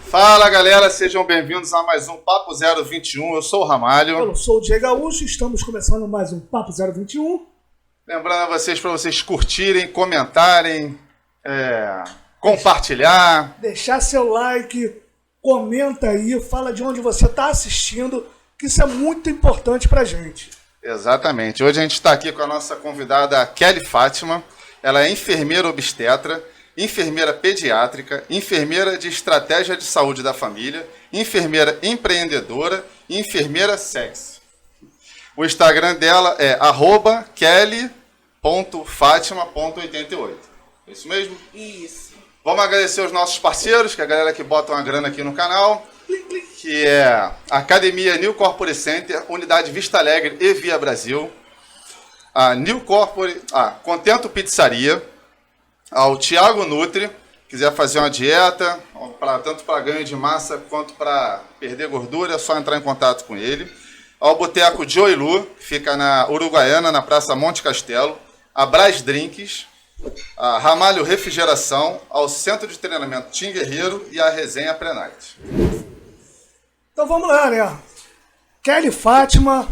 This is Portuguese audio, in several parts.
Fala galera, sejam bem-vindos a mais um Papo 021. Eu sou o Ramalho. Eu sou o Diego Gaúcho, estamos começando mais um Papo 021. Lembrando a vocês para vocês curtirem, comentarem, compartilhar. Deixar seu like, comenta aí, fala de onde você está assistindo, que isso é muito importante pra gente. Exatamente. Hoje a gente está aqui com a nossa convidada Kelly Fátima. Ela é enfermeira obstetra, enfermeira pediátrica, enfermeira de estratégia de saúde da família, enfermeira empreendedora e enfermeira sexy. O Instagram dela é @kelly.fatima.88. É isso mesmo? Isso. Vamos agradecer os nossos parceiros, que é a galera que bota uma grana aqui no canal, que é a Academia New Corporate Center, Unidade Vista Alegre e Via Brasil, a New Corporate, a Contento Pizzaria, ao Thiago Nutri, quiser fazer uma dieta, tanto para ganho de massa quanto para perder gordura, é só entrar em contato com ele. Ao Boteco Joilu, que fica na Uruguaiana, na Praça Monte Castelo, a Brás Drinks, a Ramalho Refrigeração, ao Centro de Treinamento Tim Guerreiro e a Resenha Prenight. Então vamos lá, né? Kelly Fátima,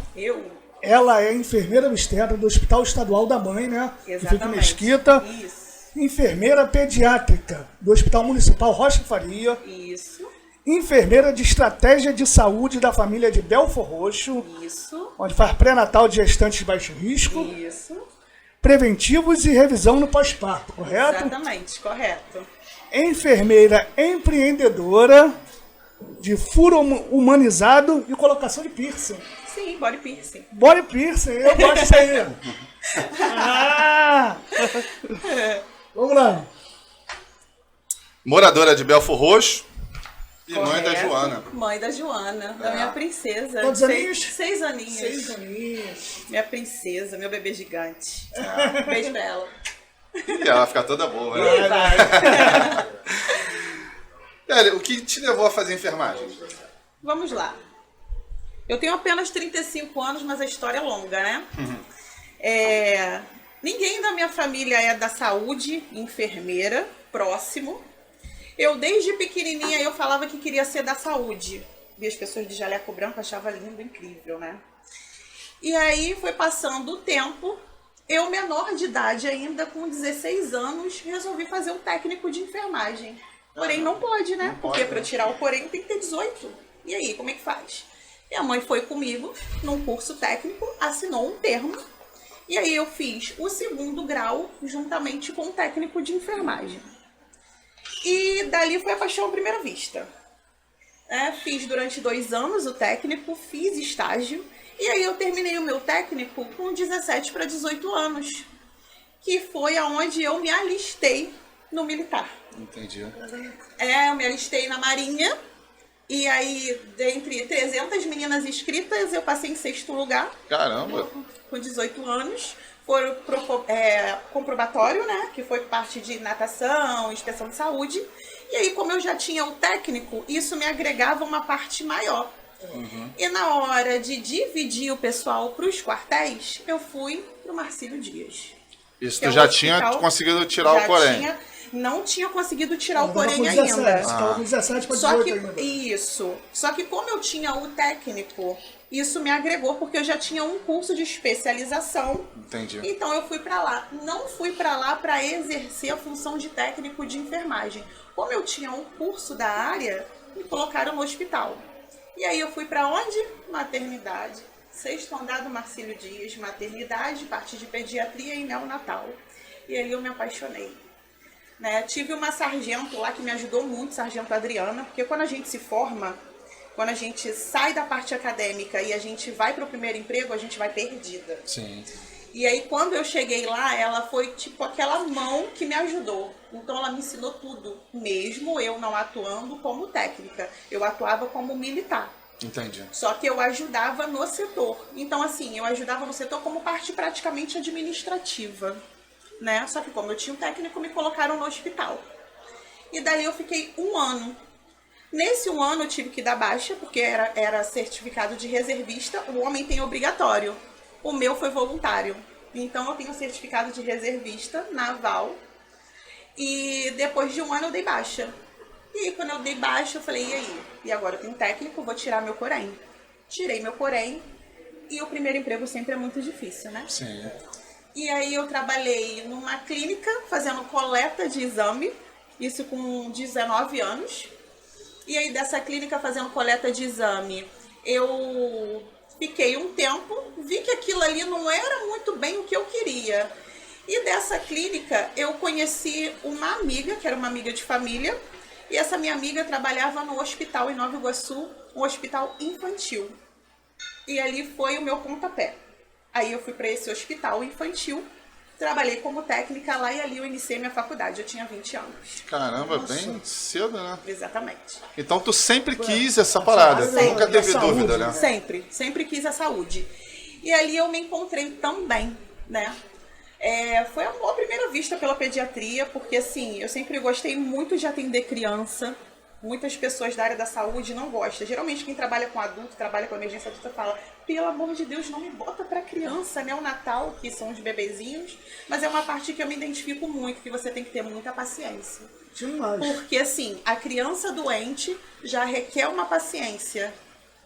Ela é enfermeira obstetra do Hospital Estadual da Mãe, né? Exatamente. Que fica em Mesquita. Isso. Enfermeira pediátrica do Hospital Municipal Rocha Faria. Isso. Enfermeira de estratégia de saúde da família de Belfor Roxo. Isso. Onde faz pré-natal de gestantes de baixo risco. Isso. Preventivos e revisão no pós-parto, correto? Exatamente, correto. Enfermeira empreendedora de furo humanizado e colocação de piercing. Sim, body piercing. Body piercing, eu gosto disso aí. Vamos lá. Moradora de Belfor Roxo e Correto. mãe da Joana. Mãe da Joana, da minha princesa. Quantos aninhos? 6 aninhos. 6 aninhos. Minha princesa, meu bebê gigante. Beijo pra ela. E ela fica toda boa, né? Vai. Kelly, o que te levou a fazer enfermagem? Vamos lá. Eu tenho apenas 35 anos, mas a história é longa, né? Ninguém da minha família é da saúde, enfermeira, próximo. Eu, desde pequenininha, eu falava que queria ser da saúde. Vi as pessoas de jaleco branco, achava lindo, incrível, né? E aí foi passando o tempo. Eu, menor de idade ainda, com 16 anos, resolvi fazer um técnico de enfermagem. Porém, não pode, né? Porque para tirar o porém tem que ter 18. E aí, como é que faz? Minha mãe foi comigo num curso técnico, assinou um termo. E aí eu fiz o 2º grau juntamente com o técnico de enfermagem. E dali foi a paixão à primeira vista. Fiz durante 2 anos o técnico, fiz estágio. E aí eu terminei o meu técnico com 17 para 18 anos. Que foi aonde eu me alistei no militar. Entendi. Eu me alistei na Marinha. E aí, dentre 300 meninas inscritas, eu passei em 6º lugar. Caramba! Com 18 anos. Foi comprobatório, né? Que foi parte de natação, inspeção de saúde. E aí, como eu já tinha o técnico, isso me agregava uma parte maior. E na hora de dividir o pessoal para os quartéis, eu fui para o Marcílio Dias. Isso tu já tinha conseguido tirar o porém? Não tinha conseguido tirar o Tava porém com 17, ainda. Estava com 17 para 18 ainda. Isso. Só que como eu tinha o técnico, isso me agregou porque eu já tinha um curso de especialização. Entendi. Então eu fui para lá. Não fui para lá para exercer a função de técnico de enfermagem. Como eu tinha um curso da área, me colocaram no hospital. E aí eu fui para onde? Maternidade. 6º andar do Marcílio Dias, maternidade, parte de pediatria e neonatal. E aí eu me apaixonei. Tive uma sargento lá que me ajudou muito, sargento Adriana, porque quando a gente se forma, quando a gente sai da parte acadêmica e a gente vai para o primeiro emprego, a gente vai perdida. Sim. E aí quando eu cheguei lá, ela foi tipo aquela mão que me ajudou. Então ela me ensinou tudo, mesmo eu não atuando como técnica. Eu atuava como militar. Entendi. Só que eu ajudava no setor. Então assim, eu ajudava no setor como parte praticamente administrativa. Só que como eu tinha um técnico, me colocaram no hospital. E daí eu fiquei 1 ano. Nesse 1 ano eu tive que dar baixa, porque era certificado de reservista, o homem tem obrigatório. O meu foi voluntário. Então eu tenho certificado de reservista naval. E depois de 1 ano eu dei baixa. E aí, quando eu dei baixa, eu falei, e aí? E agora eu tenho técnico, vou tirar meu Corém. Tirei meu Corém e o primeiro emprego sempre é muito difícil, né? Sim. E aí eu trabalhei numa clínica fazendo coleta de exame, isso com 19 anos. E aí dessa clínica fazendo coleta de exame, eu fiquei um tempo, vi que aquilo ali não era muito bem o que eu queria. E dessa clínica eu conheci uma amiga, que era uma amiga de família, e essa minha amiga trabalhava no hospital em Nova Iguaçu, um hospital infantil. E ali foi o meu pontapé. Aí eu fui para esse hospital infantil, trabalhei como técnica lá e ali eu iniciei minha faculdade. Eu tinha 20 anos. Caramba, bem cedo, né? Exatamente. Então tu sempre quis essa parada, tu Sempre. nunca teve Saúde, dúvida, né? Sempre quis a saúde. E ali eu me encontrei também, né? Foi amor à primeira vista pela pediatria, porque assim, eu sempre gostei muito de atender criança. Muitas pessoas da área da saúde não gostam. Geralmente quem trabalha com adulto, trabalha com emergência adulta, fala, pelo amor de Deus, não me bota pra criança, né? O Natal, que são os bebezinhos. Mas é uma parte que eu me identifico muito, que você tem que ter muita paciência. Demais. Porque assim, a criança doente já requer uma paciência.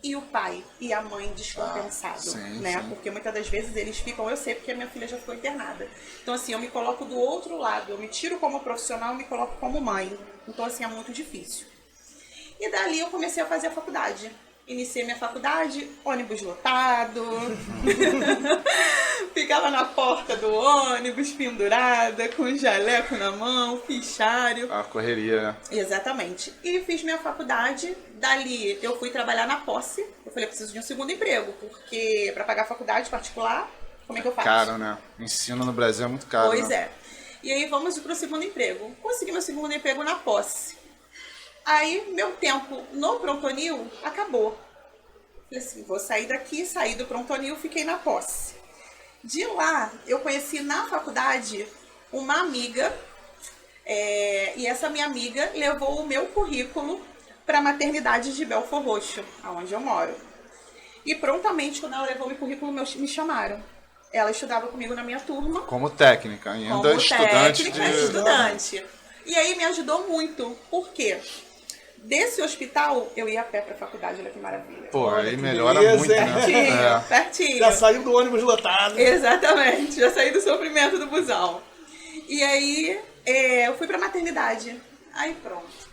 E o pai e a mãe descompensado, sim, né? sim. Porque muitas das vezes eles ficam, eu sei porque a minha filha já foi internada. Então assim, eu me coloco do outro lado, eu me tiro como profissional, me coloco como mãe. Então assim, é muito difícil. E dali eu comecei a fazer a faculdade. Iniciei minha faculdade, ônibus lotado. Ficava na porta do ônibus, pendurada, com jaleco na mão, fichário. A correria, né? Exatamente. E fiz minha faculdade. Dali eu fui trabalhar na posse. Eu falei, preciso de um segundo emprego, porque para pagar a faculdade particular, como é que eu faço? Caro, né? Ensino no Brasil é muito caro, Pois né? é. E aí vamos pro segundo emprego. Consegui meu segundo emprego na posse. Aí meu tempo no prontonil acabou. Falei assim, vou sair daqui, saí do prontonil, fiquei na posse. De lá, eu conheci na faculdade uma amiga, e essa minha amiga levou o meu currículo para a maternidade de Belfor Roxo, onde eu moro. E prontamente, quando ela levou meu currículo, me chamaram. Ela estudava comigo na minha turma. Como técnica, ainda Como estudante técnica, estudante. E aí me ajudou muito. Por quê? Desse hospital, eu ia a pé pra faculdade, olha que maravilha. Pô, aí melhora beleza, muito, hein? né? Pertinho, pertinho. Já saiu do ônibus lotado. Exatamente, já saí do sofrimento do busão. E aí, eu fui pra maternidade. Aí pronto.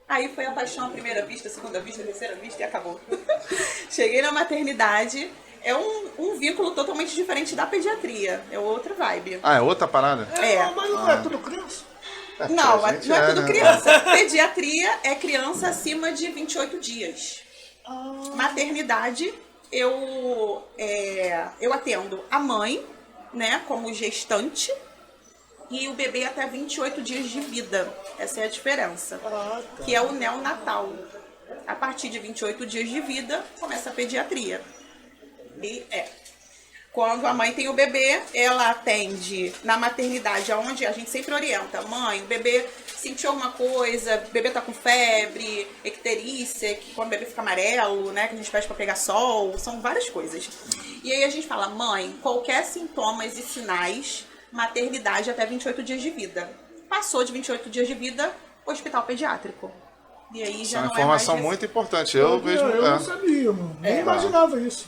Aí foi a paixão à primeira vista, segunda vista, terceira vista e acabou. Cheguei na maternidade, é um vínculo totalmente diferente da pediatria, é outra vibe. Ah, é outra parada? Mas não é tudo criança. Não, pra não gente é tudo né? criança. Pediatria é criança acima de 28 dias. Maternidade, eu atendo a mãe, né, como gestante, e o bebê até 28 dias de vida. Essa é a diferença. Tá. Que é o neonatal. A partir de 28 dias de vida, começa a pediatria. E quando a mãe tem o bebê, ela atende na maternidade, onde a gente sempre orienta. Mãe, o bebê sentiu alguma coisa, o bebê tá com febre, icterícia, que quando o bebê fica amarelo, né, que a gente pede pra pegar sol, são várias coisas. E aí a gente fala, mãe, qualquer sintomas e sinais, maternidade até 28 dias de vida. Passou de 28 dias de vida, hospital pediátrico. E aí Isso já é uma não informação é mais muito importante. Eu mesmo. Eu não sabia, mano. Nem imaginava isso.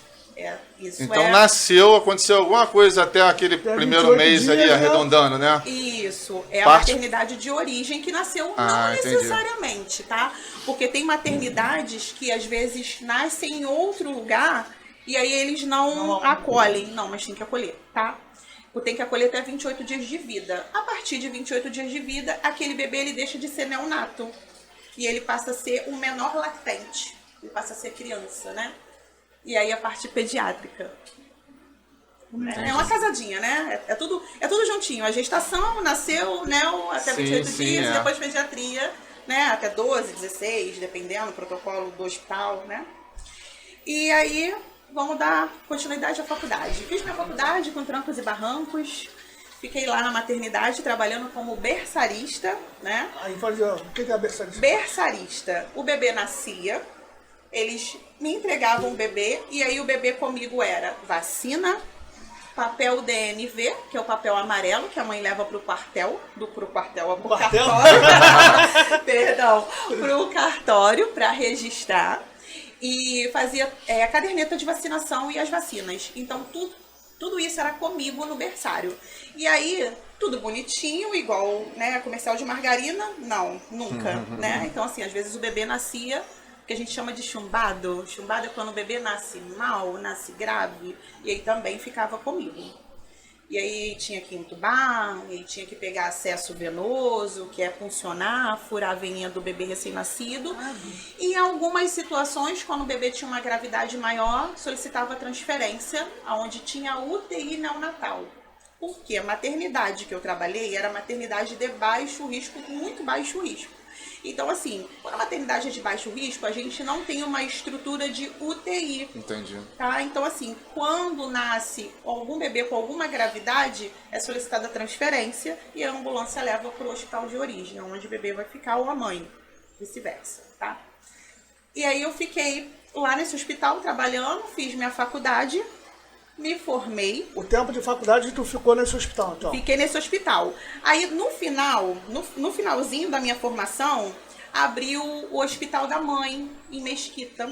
isso Então nasceu, aconteceu alguma coisa até aquele primeiro 28 mês ali, dias, né? arredondando, né? Isso, é Parte- a maternidade de origem que nasceu Ah, não entendi. necessariamente, tá? Porque tem maternidades que às vezes nascem em outro lugar e aí eles não acolhem. Não, mas tem que acolher, tá? Tem que acolher até 28 dias de vida. A partir de 28 dias de vida, aquele bebê ele deixa de ser neonato. E ele passa a ser um menor lactente. Ele passa a ser criança, né? E aí a parte pediátrica. É uma casadinha, né? É tudo juntinho. A gestação nasceu, né, até 28 dias, e depois pediatria, né, até 12, 16, dependendo do protocolo do hospital, né? E aí, vamos dar continuidade à faculdade. Fiz minha faculdade com trancos e barrancos. Fiquei lá na maternidade trabalhando como berçarista, né? Aí fazia. O que é a berçarista? Berçarista. O bebê nascia, eles me entregavam o bebê e aí o bebê comigo era vacina, papel DNV, que é o papel amarelo que a mãe leva pro cartório. Perdão, pro cartório para registrar. E fazia a caderneta de vacinação e as vacinas. Então, tudo isso era comigo no berçário. E aí, tudo bonitinho, igual, né, comercial de margarina? Não, nunca, né? Então, assim, às vezes o bebê nascia, que a gente chama de chumbado. Chumbado é quando o bebê nasce mal, nasce grave, e aí também ficava comigo. E aí tinha que entubar, e aí tinha que pegar acesso venoso, que é funcionar, furar a veinha do bebê recém-nascido. E em algumas situações, quando o bebê tinha uma gravidade maior, solicitava transferência, onde tinha UTI neonatal. Porque a maternidade que eu trabalhei era maternidade de baixo risco, muito baixo risco. Então, assim, quando a maternidade é de baixo risco, a gente não tem uma estrutura de UTI. Entendi. Tá? Então, assim, quando nasce algum bebê com alguma gravidade, é solicitada a transferência e a ambulância leva para o hospital de origem, onde o bebê vai ficar ou a mãe, vice-versa, tá? E aí eu fiquei lá nesse hospital trabalhando, fiz minha faculdade, me formei. O tempo de faculdade tu ficou nesse hospital, então? Fiquei nesse hospital. Aí, no final, no finalzinho da minha formação, abriu o Hospital da Mãe, em Mesquita.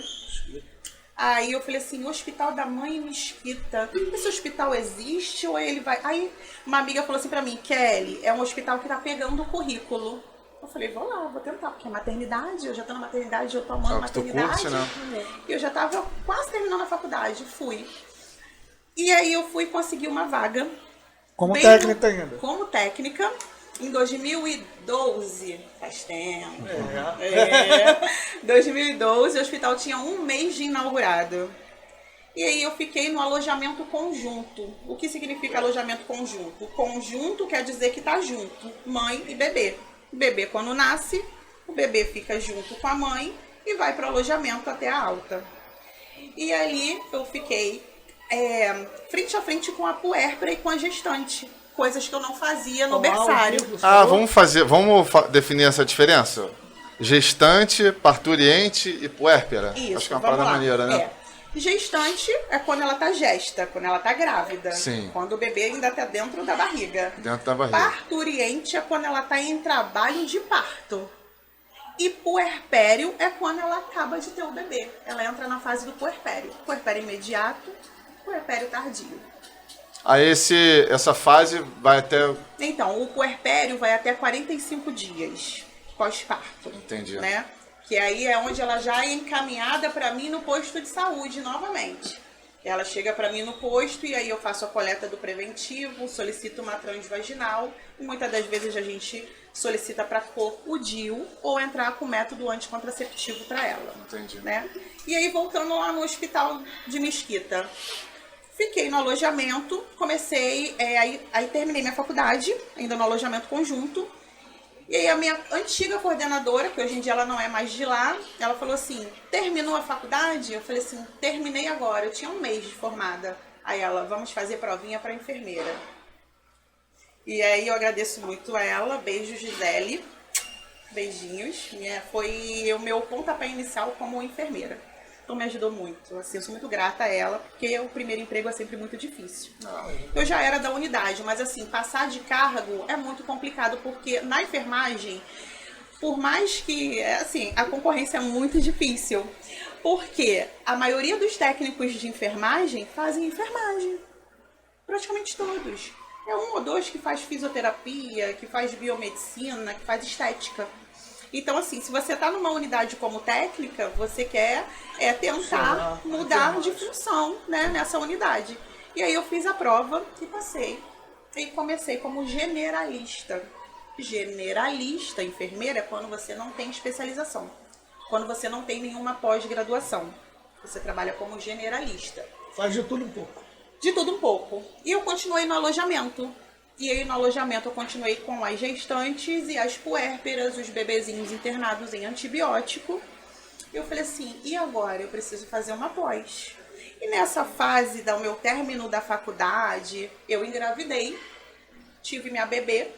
Aí eu falei assim, Hospital da Mãe em Mesquita, esse hospital existe ou ele vai... Aí uma amiga falou assim pra mim, Kelly, é um hospital que tá pegando o currículo. Eu falei, vou lá, vou tentar, porque é maternidade, eu já tô na maternidade, eu tô amando maternidade. Curte, né? E eu já tava quase terminando a faculdade, fui. E aí eu fui conseguir uma vaga. Como técnica ainda? Como técnica, em 2012, faz tempo. 2012, o hospital tinha 1 mês de inaugurado. E aí eu fiquei no alojamento conjunto. O que significa alojamento conjunto? Conjunto quer dizer que tá junto, mãe e bebê. O bebê quando nasce, o bebê fica junto com a mãe e vai para o alojamento até a alta. E ali eu fiquei frente a frente com a puérpera e com a gestante. Coisas que eu não fazia no berçário. Vamos definir essa diferença? Gestante, parturiente e puérpera. Isso, acho que é uma parada maneira, né? Gestante é quando ela tá gesta, quando ela tá grávida. Sim. Quando o bebê ainda tá dentro da barriga. Dentro da barriga. Parturiente é quando ela tá em trabalho de parto. E puerpério é quando ela acaba de ter o bebê. Ela entra na fase do puerpério. Puerpério imediato, puerpério tardio. Aí essa fase vai até... Então, o puerpério vai até 45 dias pós-parto. Entendi. Né? Que aí é onde ela já é encaminhada para mim no posto de saúde novamente. Ela chega para mim no posto e aí eu faço a coleta do preventivo, solicito uma transvaginal e muitas das vezes a gente solicita para pôr o DIU ou entrar com método anticontraceptivo para ela. Entendi. Né? E aí voltando lá no hospital de Mesquita, fiquei no alojamento, comecei, aí terminei minha faculdade, ainda no alojamento conjunto. E aí a minha antiga coordenadora, que hoje em dia ela não é mais de lá, ela falou assim, terminou a faculdade? Eu falei assim, terminei agora, eu tinha 1 mês de formada. Aí ela, vamos fazer provinha para enfermeira. E aí eu agradeço muito a ela, beijo Gisele, beijinhos. Foi o meu pontapé inicial como enfermeira. Então me ajudou muito, assim, eu sou muito grata a ela, porque o primeiro emprego é sempre muito difícil. Eu já era da unidade, mas assim, passar de cargo é muito complicado, porque na enfermagem, por mais que, assim, a concorrência é muito difícil, porque a maioria dos técnicos de enfermagem fazem enfermagem, praticamente todos. É 1 ou 2 que faz fisioterapia, que faz biomedicina, que faz estética. Então, assim, se você está numa unidade como técnica, você quer tentar mudar de função, né, nessa unidade. E aí eu fiz a prova e passei. E comecei como generalista. Generalista, enfermeira, é quando você não tem especialização. Quando você não tem nenhuma pós-graduação. Você trabalha como generalista. Faz de tudo um pouco. De tudo um pouco. E eu continuei no alojamento. E aí no alojamento eu continuei com as gestantes e as puérperas, os bebezinhos internados em antibiótico. Eu falei assim, e agora? Eu preciso fazer uma pós. E nessa fase do meu término da faculdade, eu engravidei, tive minha bebê,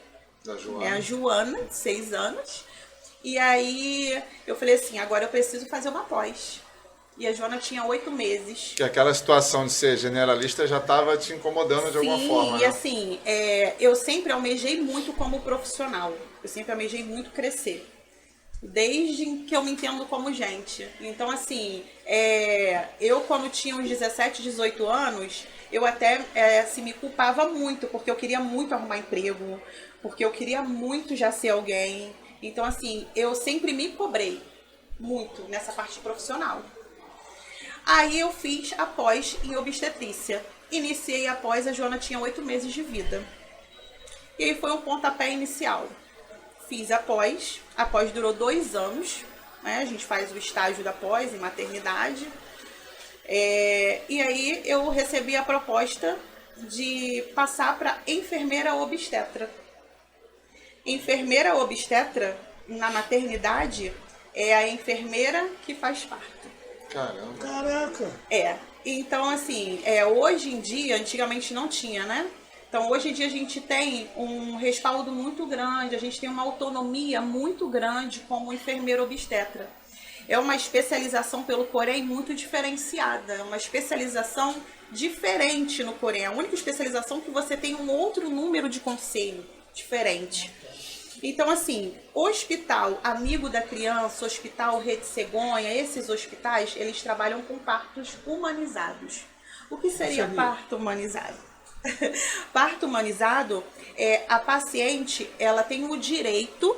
minha Joana, de 6 anos. E aí eu falei assim, agora eu preciso fazer uma pós. E a Joana tinha 8 meses. Que aquela situação de ser generalista já estava te incomodando de alguma forma, E né? assim, eu sempre almejei muito como profissional. Eu sempre almejei muito crescer. Desde que eu me entendo como gente. Então, assim, eu quando tinha uns 17, 18 anos, eu até assim, me culpava muito, porque eu queria muito arrumar emprego, porque eu queria muito já ser alguém. Então, assim, eu sempre me cobrei muito nessa parte profissional. Aí eu fiz a pós em obstetrícia. Iniciei a pós, a Joana tinha 8 meses de vida. E aí foi um pontapé inicial. Fiz a pós durou 2 anos, né? A gente faz o estágio da pós em maternidade. E aí eu recebi a proposta de passar para enfermeira obstetra. Enfermeira obstetra na maternidade é a enfermeira que faz parto. Caramba. Caraca. Então assim, hoje em dia, antigamente não tinha, né? Então hoje em dia a gente tem um respaldo muito grande, a gente tem uma autonomia muito grande como enfermeira obstetra. É uma especialização pelo Corém muito diferenciada, é uma especialização diferente no Corém. É a única especialização que você tem um outro número de conselho diferente. Então, assim, hospital Amigo da Criança, hospital Rede Cegonha, esses hospitais, eles trabalham com partos humanizados. O que seria parto humanizado? Parto humanizado é a paciente, ela tem o direito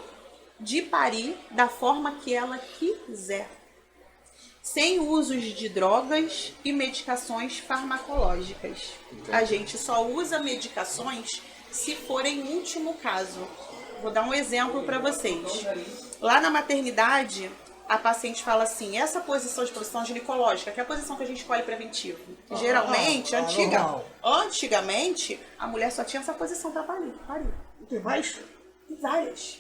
de parir da forma que ela quiser, sem usos de drogas e medicações farmacológicas. Entendi. A gente só usa medicações se for em último caso. Vou dar um exemplo para vocês. Lá na maternidade, a paciente fala assim, essa posição de posição ginecológica, que é a posição que a gente escolhe preventivo. Geralmente, antigamente, a mulher só tinha essa posição para parir. Não tem mais? Tem várias.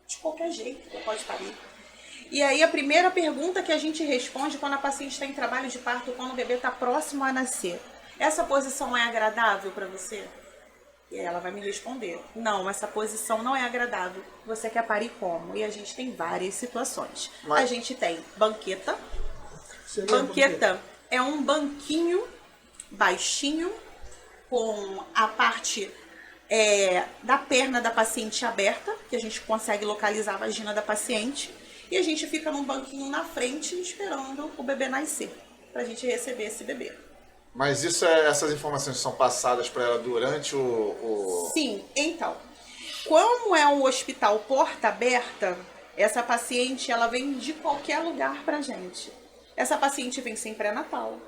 De qualquer jeito que pode parir. E aí a primeira pergunta que a gente responde quando a paciente está em trabalho de parto, quando o bebê está próximo a nascer. Essa posição é agradável para você? E ela vai me responder, não, essa posição não é agradável. Você quer parir como? E a gente tem várias situações. Mas... A gente tem banqueta. Seria Banqueta é um banquinho baixinho com a parte da perna da paciente aberta, que a gente consegue localizar a vagina da paciente. E a gente fica num banquinho na frente esperando o bebê nascer, pra gente receber esse bebê. Mas essas informações são passadas para ela durante o... Sim, então, como é um hospital porta aberta, essa paciente ela vem de qualquer lugar pra gente. Essa paciente vem sem pré-natal.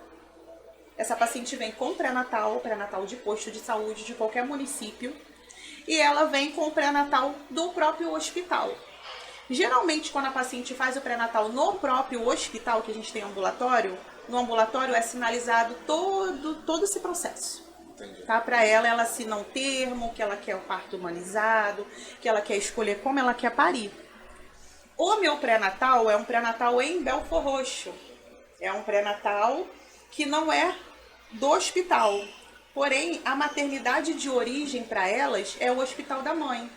Essa paciente vem com pré-natal de posto de saúde de qualquer município. E ela vem com o pré-natal do próprio hospital. Geralmente, quando a paciente faz o pré-natal no próprio hospital, que a gente tem ambulatório, no ambulatório é sinalizado todo esse processo. Entendi. Tá? Para ela assina um termo, que ela quer o parto humanizado, que ela quer escolher como ela quer parir. O meu pré-natal é um pré-natal em Belfor Roxo. É um pré-natal que não é do hospital. Porém, a maternidade de origem para elas é o hospital da mãe.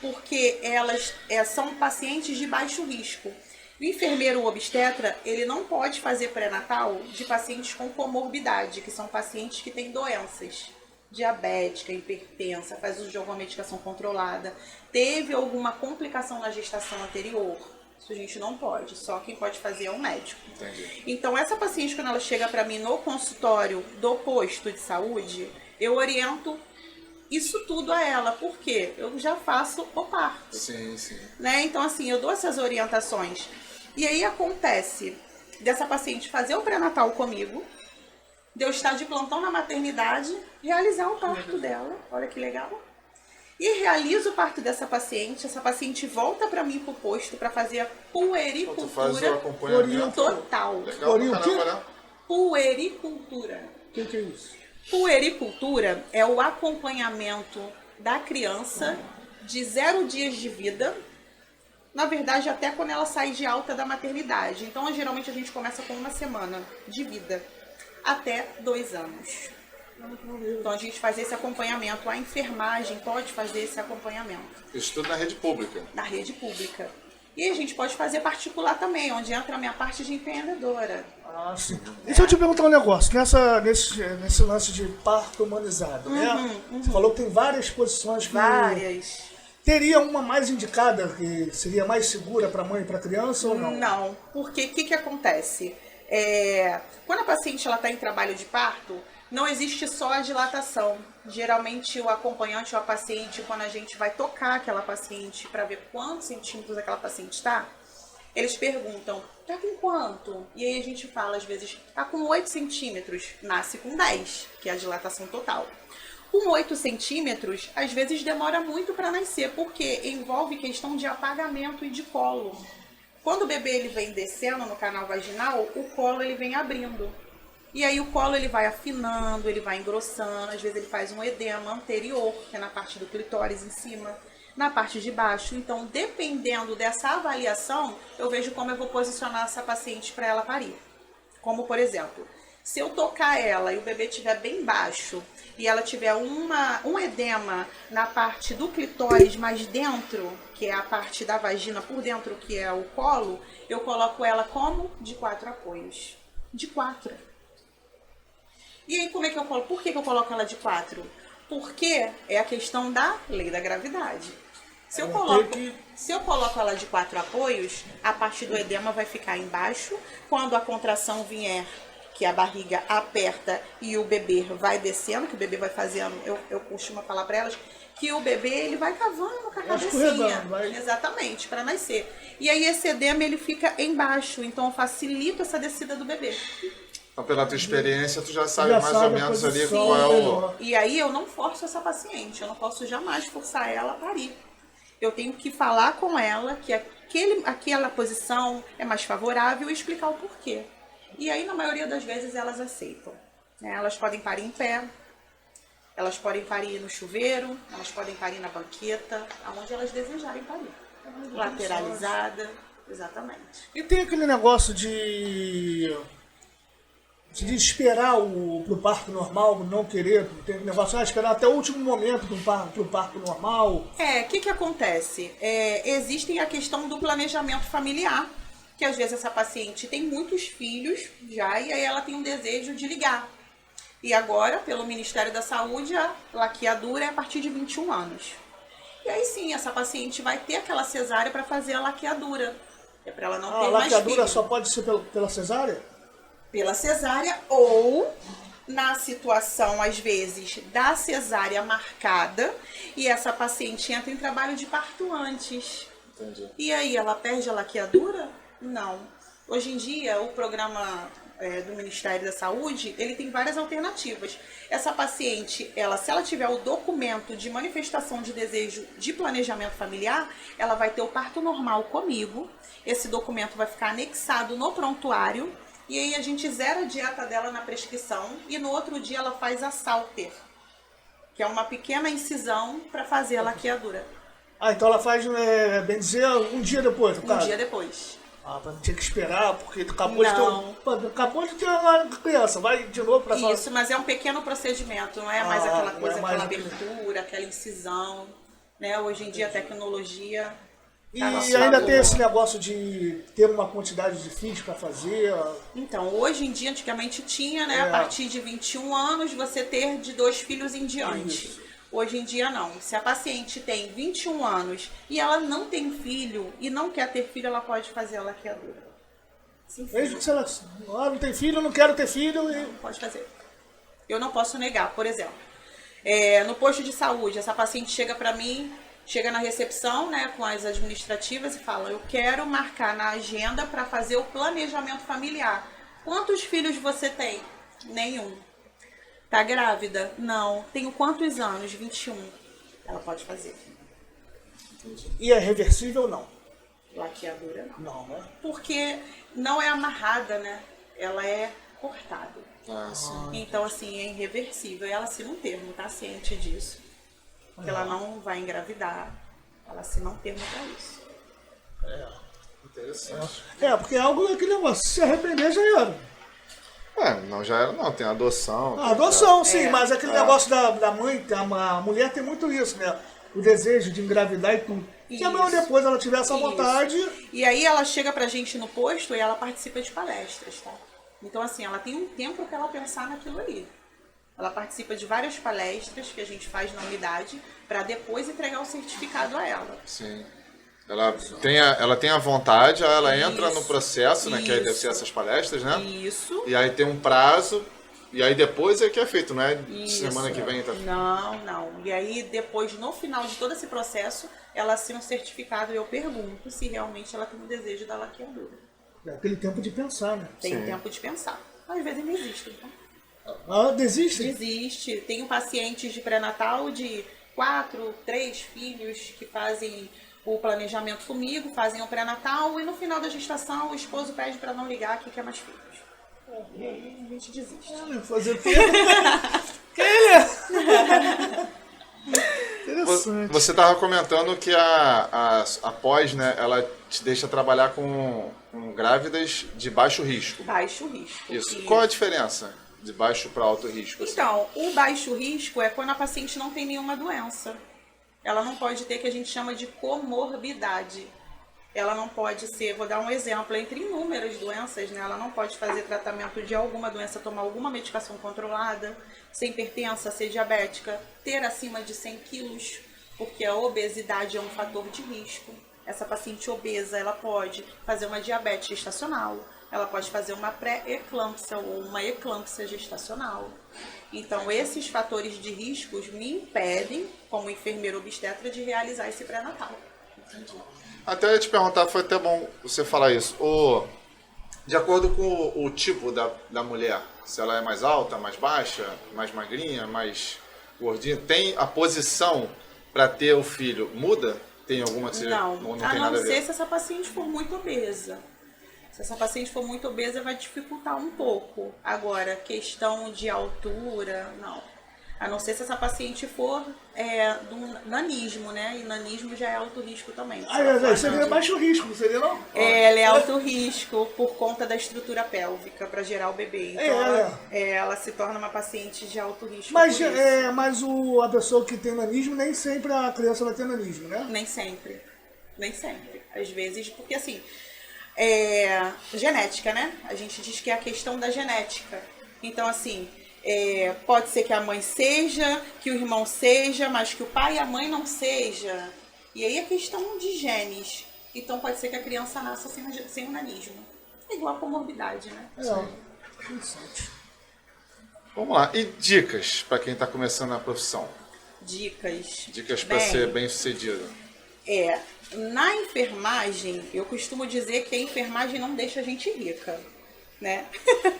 Porque elas são pacientes de baixo risco. O enfermeiro obstetra, ele não pode fazer pré-natal de pacientes com comorbidade, que são pacientes que têm doenças, diabética, hipertensa, faz uso de alguma medicação controlada, teve alguma complicação na gestação anterior. Isso a gente não pode, só quem pode fazer é o médico. Entendi. Então, essa paciente, quando ela chega para mim no consultório do posto de saúde, eu oriento isso tudo a ela, porque eu já faço o parto. Sim, sim. Né? Então, assim, eu dou essas orientações. E aí acontece dessa paciente fazer o pré-natal comigo, de eu estar de plantão na maternidade, realizar o parto dela, olha que legal. E realizo o parto dessa paciente, essa paciente volta para mim pro posto para fazer a Tu faz o puericultura acompanhamento. total. Legal pra caramba, né? Puericultura. O que é isso? Puericultura é o acompanhamento da criança de 0 dias de vida, na verdade até quando ela sai de alta da maternidade. Então geralmente a gente começa com 1 semana de vida, até 2 anos. Então a gente faz esse acompanhamento, a enfermagem pode fazer esse acompanhamento. Isso tudo na rede pública. Na rede pública. E a gente pode fazer particular também, onde entra a minha parte de empreendedora. Ah, sim. Deixa eu te perguntar um negócio. Nesse lance de parto humanizado, né? Você falou que tem várias posições. Várias. Teria uma mais indicada, que seria mais segura para a mãe e para a criança ou não? Não, porque o que acontece? Quando a paciente está em trabalho de parto, não existe só a dilatação. Geralmente o acompanhante ou a paciente, quando a gente vai tocar aquela paciente para ver quantos centímetros aquela paciente está, eles perguntam, tá com quanto? E aí a gente fala, às vezes, tá com 8 centímetros, nasce com 10, que é a dilatação total. Com 8 centímetros, às vezes demora muito para nascer, porque envolve questão de apagamento e de colo. Quando o bebê ele vem descendo no canal vaginal, o colo ele vem abrindo. E aí o colo ele vai afinando, ele vai engrossando, às vezes ele faz um edema anterior, que é na parte do clitóris em cima, na parte de baixo. Então, dependendo dessa avaliação, eu vejo como eu vou posicionar essa paciente para ela parir. Como, por exemplo, se eu tocar ela e o bebê estiver bem baixo e ela tiver um edema na parte do clitóris mais dentro, que é a parte da vagina por dentro, que é o colo, eu coloco ela como? De 4 apoios. De 4. E aí, como é que eu coloco? Por que eu coloco ela de 4? Porque é a questão da lei da gravidade. Se eu coloco ela de 4 apoios, a parte do edema vai ficar embaixo. Quando a contração vier, que a barriga aperta e o bebê vai descendo, que o bebê vai fazendo, eu costumo falar para elas, que o bebê ele vai cavando com a cabecinha. Exatamente, para nascer. E aí esse edema ele fica embaixo, então facilita essa descida do bebê. Então, pela tua experiência, tu já sabe mais ou menos ali qual é o... E aí eu não forço essa paciente, eu não posso jamais forçar ela a parir. Eu tenho que falar com ela que aquela posição é mais favorável e explicar o porquê. E aí, na maioria das vezes, elas aceitam. Elas podem parir em pé, elas podem parir no chuveiro, elas podem parir na banqueta, aonde elas desejarem parir. Lateralizada, exatamente. E tem aquele negócio de esperar pro parto normal, não querer, tem negócio de esperar até o último momento pro parto normal. O que acontece? Existem a questão do planejamento familiar, que às vezes essa paciente tem muitos filhos já, e aí ela tem um desejo de ligar. E agora, pelo Ministério da Saúde, a laqueadura é a partir de 21 anos. E aí sim, essa paciente vai ter aquela cesárea para fazer a laqueadura. É para ela não ter mais filhos. A laqueadura só pode ser pela cesárea? Pela cesárea ou na situação, às vezes, da cesárea marcada e essa paciente entra em trabalho de parto antes. Entendi. E aí, ela perde a laqueadura? Não. Hoje em dia, o programa do Ministério da Saúde, ele tem várias alternativas. Essa paciente, se ela tiver o documento de manifestação de desejo de planejamento familiar, ela vai ter o parto normal comigo. Esse documento vai ficar anexado no prontuário. E aí a gente zera a dieta dela na prescrição e no outro dia ela faz a Salter, que é uma pequena incisão para fazer a laqueadura. Então ela faz, bem dizer, um dia depois, no caso? Um dia depois. Pra não ter que esperar, porque acabou de ter uma criança, vai de novo pra Isso, mas é um pequeno procedimento, não é mais aquela coisa, aquela abertura, aquela incisão, né? Hoje em dia a tecnologia... E ainda tem esse negócio de ter uma quantidade de filhos para fazer? Então, hoje em dia, antigamente tinha, né? A partir de 21 anos, você ter de 2 filhos em diante. Isso. Hoje em dia, não. Se a paciente tem 21 anos e ela não tem filho e não quer ter filho, ela pode fazer a laqueadura. Mesmo se ela não tem filho, não quero ter filho... Não, pode fazer. Eu não posso negar. Por exemplo, no posto de saúde, essa paciente chega para mim... Chega na recepção, né, com as administrativas e fala, eu quero marcar na agenda para fazer o planejamento familiar. Quantos filhos você tem? Nenhum. Tá grávida? Não. Tenho quantos anos? 21. Ela pode fazer. E é reversível ou não? Laqueadura não. Não, né? Porque não é amarrada, né? Ela é cortada. Sim. Então, assim, é irreversível. E ela assina um termo, tá ciente disso. Que ela não vai engravidar, ela assina um termo para isso. Interessante. Porque é algo daquele negócio, se arrepender já era. Não já era não, tem adoção. Adoção, sim, mas aquele negócio da mãe, a mulher tem muito isso, né? o desejo de engravidar e tudo. Que amanhã depois ela tiver essa vontade. E aí ela chega pra gente no posto e ela participa de palestras, tá? Então, assim, ela tem um tempo pra ela pensar naquilo ali. Ela participa de várias palestras que a gente faz na unidade pra depois entregar o certificado a ela. Sim. Ela tem a vontade, aí ela entra no processo, né? Que aí deve ser essas palestras, né? Isso. E aí tem um prazo, e aí depois é que é feito, não é semana que vem? Tá... Não. E aí depois, no final de todo esse processo, ela assina um certificado e eu pergunto se realmente ela tem o desejo da laqueadura. É aquele tempo de pensar, né? Tem tempo de pensar. Às vezes não existe, então. Ah, desiste? Existe. Tenho pacientes de pré-natal de 4, 3 filhos que fazem o planejamento comigo, fazem o pré-natal e no final da gestação o esposo pede para não ligar que quer mais filhos. E aí a gente desiste. Fazer o quê? Interessante. Você estava comentando que a pós, né, ela te deixa trabalhar com grávidas de baixo risco. Baixo risco. Isso. Qual a diferença de baixo para alto risco? Assim? Então, o baixo risco é quando a paciente não tem nenhuma doença. Ela não pode ter o que a gente chama de comorbidade. Ela não pode ser, vou dar um exemplo, entre inúmeras doenças, né? Ela não pode fazer tratamento de alguma doença, tomar alguma medicação controlada, ser hipertensa, ser diabética, ter acima de 100 quilos, porque a obesidade é um fator de risco. Essa paciente obesa, ela pode fazer uma diabetes gestacional, ela pode fazer uma pré-eclâmpsia ou uma eclâmpsia gestacional. Então, esses fatores de riscos me impedem, como enfermeira obstetra, de realizar esse pré-natal. Entendi. Até eu ia te perguntar, foi até bom você falar isso. De acordo com o tipo da mulher, se ela é mais alta, mais baixa, mais magrinha, mais gordinha, tem a posição para ter o filho muda? Tem alguma que seja, não tem nada a ver? A não ser se essa paciente for muito obesa. Se essa paciente for muito obesa, vai dificultar um pouco. Agora, questão de altura, não. A não ser se essa paciente for do nanismo, né? E nanismo já é alto risco também. Seria baixo risco, não seria não? Ela é alto risco por conta da estrutura pélvica para gerar o bebê. Então ela se torna uma paciente de alto risco. Mas a pessoa que tem nanismo, nem sempre a criança vai ter nanismo, né? Nem sempre. Às vezes, porque assim, genética, né? A gente diz que é a questão da genética. Então, assim, pode ser que a mãe seja, que o irmão seja, mas que o pai e a mãe não seja. E aí é questão de genes. Então pode ser que a criança nasça sem o nanismo. É igual a comorbidade, né? Interessante. Vamos lá. E dicas para quem está começando a profissão? Dicas para ser bem sucedido. Na enfermagem, eu costumo dizer que a enfermagem não deixa a gente rica, né?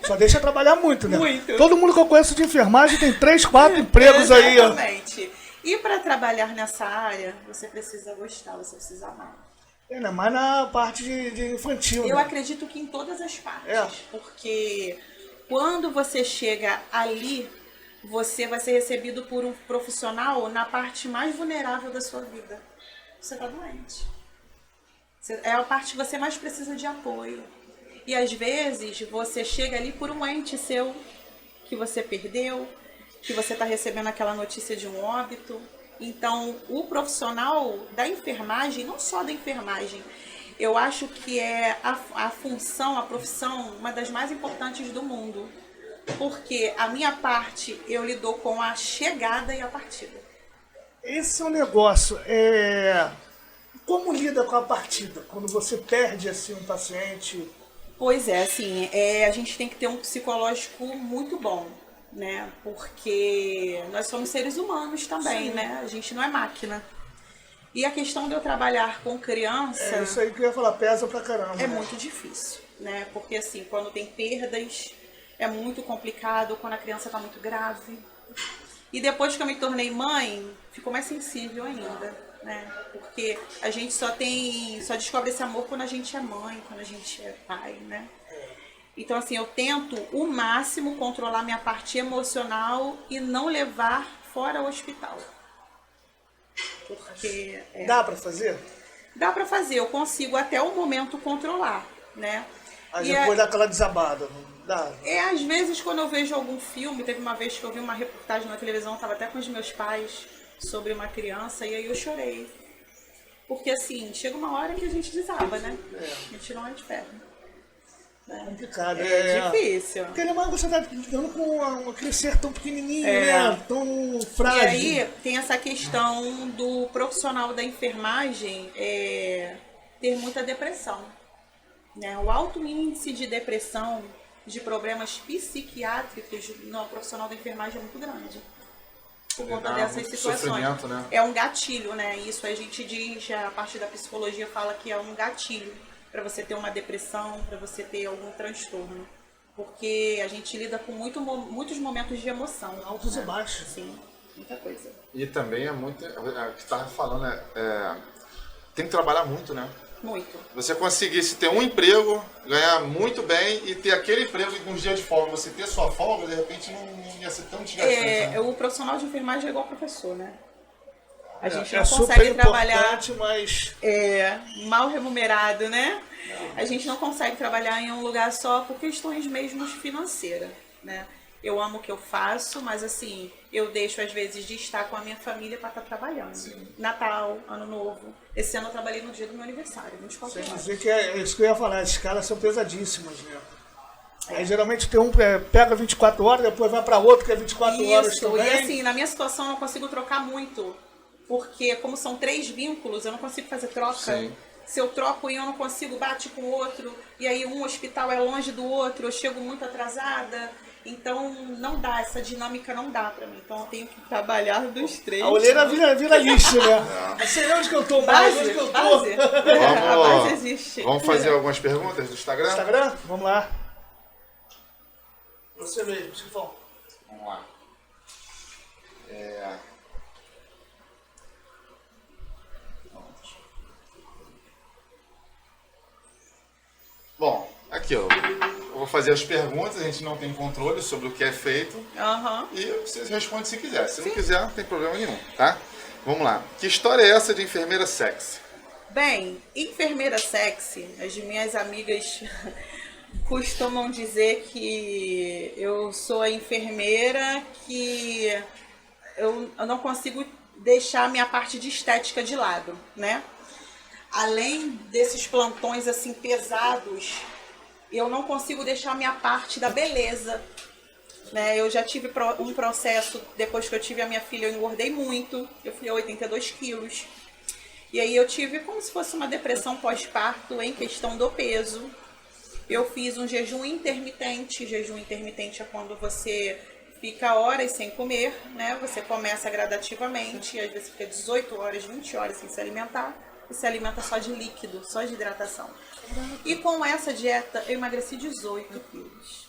Só deixa trabalhar muito, né? Muito. Todo mundo que eu conheço de enfermagem tem 3, 4 empregos aí. Exatamente. E para trabalhar nessa área, você precisa gostar, você precisa amar. Mas na parte de infantil, Eu né? acredito que em todas as partes. Porque quando você chega ali, você vai ser recebido por um profissional na parte mais vulnerável da sua vida. Você está doente. É a parte que você mais precisa de apoio. E às vezes você chega ali por um ente seu que você perdeu, que você está recebendo aquela notícia de um óbito. Então, o profissional da enfermagem, não só da enfermagem, eu acho que é a função, a profissão, uma das mais importantes do mundo. Porque a minha parte, eu lido com a chegada e a partida. Esse é um negócio. Como lida com a partida? Quando você perde assim, um paciente... Pois é, assim, a gente tem que ter um psicológico muito bom, né? Porque nós somos seres humanos também, né? A gente não é máquina. E a questão de eu trabalhar com criança... isso aí que eu ia falar, pesa pra caramba. É muito difícil, né? Porque assim, quando tem perdas, é muito complicado, quando a criança tá muito grave. E depois que eu me tornei mãe, ficou mais sensível ainda, né? Porque a gente só descobre esse amor quando a gente é mãe, quando a gente é pai, né? Então, assim, eu tento o máximo controlar minha parte emocional e não levar fora o hospital. Porque... Dá pra fazer? Dá pra fazer, eu consigo até o momento controlar, né? Aí depois dá aquela desabada, não dá? Às vezes quando eu vejo algum filme, teve uma vez que eu vi uma reportagem na televisão, eu tava até com os meus pais, sobre uma criança e aí eu chorei. Porque assim, chega uma hora que a gente desaba, né? A gente não é de ferro. É complicado. É difícil. Porque mais você tá lidando com aquele ser tão pequenininho, né? Tão frágil. E aí tem essa questão do profissional da enfermagem ter muita depressão. Né? O alto índice de depressão, de problemas psiquiátricos no profissional da enfermagem é muito grande. Por conta dessas situações. Né? É um gatilho, né? Isso a gente diz, a parte da psicologia fala que é um gatilho para você ter uma depressão, para você ter algum transtorno. Porque a gente lida com muitos momentos de emoção. Altos e baixos. Sim, muita coisa. E também é muito, o que estava falando, tem que trabalhar muito, né? Muito. Você conseguisse ter um emprego, ganhar muito bem e ter aquele emprego e uns dias de folga, você ter sua folga, de repente não ia ser tão desgastante. Né? O profissional de enfermagem é igual professor, né? A gente não super consegue trabalhar mas... mal remunerado, né? A gente não consegue trabalhar em um lugar só por questões mesmo financeiras, né? Eu amo o que eu faço, mas assim, eu deixo às vezes de estar com a minha família para estar trabalhando. Sim. Natal, Ano Novo. Esse ano eu trabalhei no dia do meu aniversário, 24 horas. Quer dizer que é isso que eu ia falar, as escalas são pesadíssimas, né? Aí geralmente tem um pega 24 horas, depois vai para outro que é 24 horas também. E assim, na minha situação eu não consigo trocar muito, porque como são 3 vínculos, eu não consigo fazer troca. Sim. Se eu troco e eu não consigo, bate com o outro, e aí um hospital é longe do outro, eu chego muito atrasada. Então, não dá, essa dinâmica não dá pra mim. Então, eu tenho que trabalhar dos 3. A olheira vira lixo, né? Não sei onde que eu tô, base, onde que eu tô. A base existe. Vamos fazer algumas perguntas do Instagram? Instagram? Vamos lá. Você mesmo, Chifão. Vamos lá. Bom, aqui ó. Eu vou fazer as perguntas, a gente não tem controle sobre o que é feito. E vocês respondem se quiser. Se não quiser, não tem problema nenhum, tá? Vamos lá. Que história é essa de enfermeira sexy? Bem, enfermeira sexy, as minhas amigas costumam dizer que eu sou a enfermeira que eu não consigo deixar a minha parte de estética de lado, né? Além desses plantões assim pesados, eu não consigo deixar a minha parte da beleza, né? Eu já tive um processo, depois que eu tive a minha filha, eu engordei muito, eu fui a 82 quilos. E aí eu tive como se fosse uma depressão pós-parto em questão do peso. Eu fiz um jejum intermitente. Jejum intermitente é quando você fica horas sem comer, né? Você começa gradativamente, às vezes fica 18 horas, 20 horas sem se alimentar. E se alimenta só de líquido, só de hidratação. E com essa dieta, eu emagreci 18 quilos.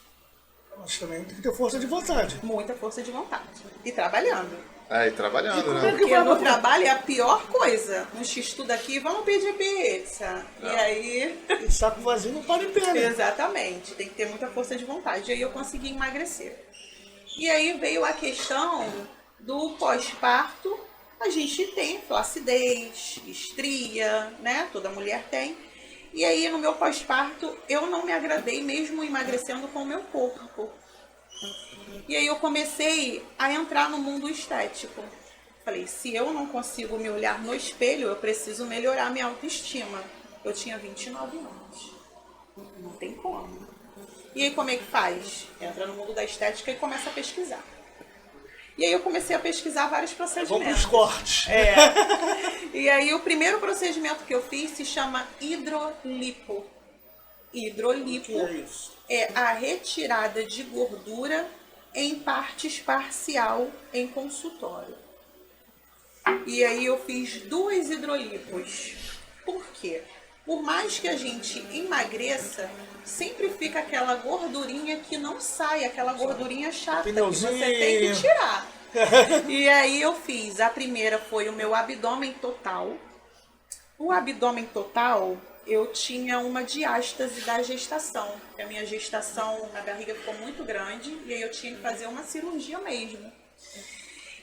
Mas também tem que ter força de vontade. Muita força de vontade. E trabalhando. E trabalhando, né? Porque no trabalho é a pior coisa. Um x-tudo aqui, vamos pedir pizza. E aí... E saco vazio não para em pé, né? Exatamente. Tem que ter muita força de vontade. E aí eu consegui emagrecer. E aí veio a questão do pós-parto. A gente tem flacidez, estria, né? Toda mulher tem. E aí, no meu pós-parto, eu não me agradei mesmo emagrecendo com o meu corpo. E aí eu comecei a entrar no mundo estético. Falei, se eu não consigo me olhar no espelho, eu preciso melhorar minha autoestima. Eu tinha 29 anos. Não tem como. E aí, como é que faz? Entra no mundo da estética e começa a pesquisar. E aí eu comecei a pesquisar vários procedimentos. Vamos pros cortes. E aí o primeiro procedimento que eu fiz se chama hidrolipo. Hidrolipo é a retirada de gordura em partes parcial em consultório. E aí eu fiz 2 hidrolipos. Por quê? Por mais que a gente emagreça, sempre fica aquela gordurinha que não sai, aquela gordurinha chata que você tem que tirar. E aí eu fiz, a primeira foi o meu abdômen total. O abdômen total, eu tinha uma diástase da gestação. A minha gestação, a barriga ficou muito grande e aí eu tinha que fazer uma cirurgia mesmo.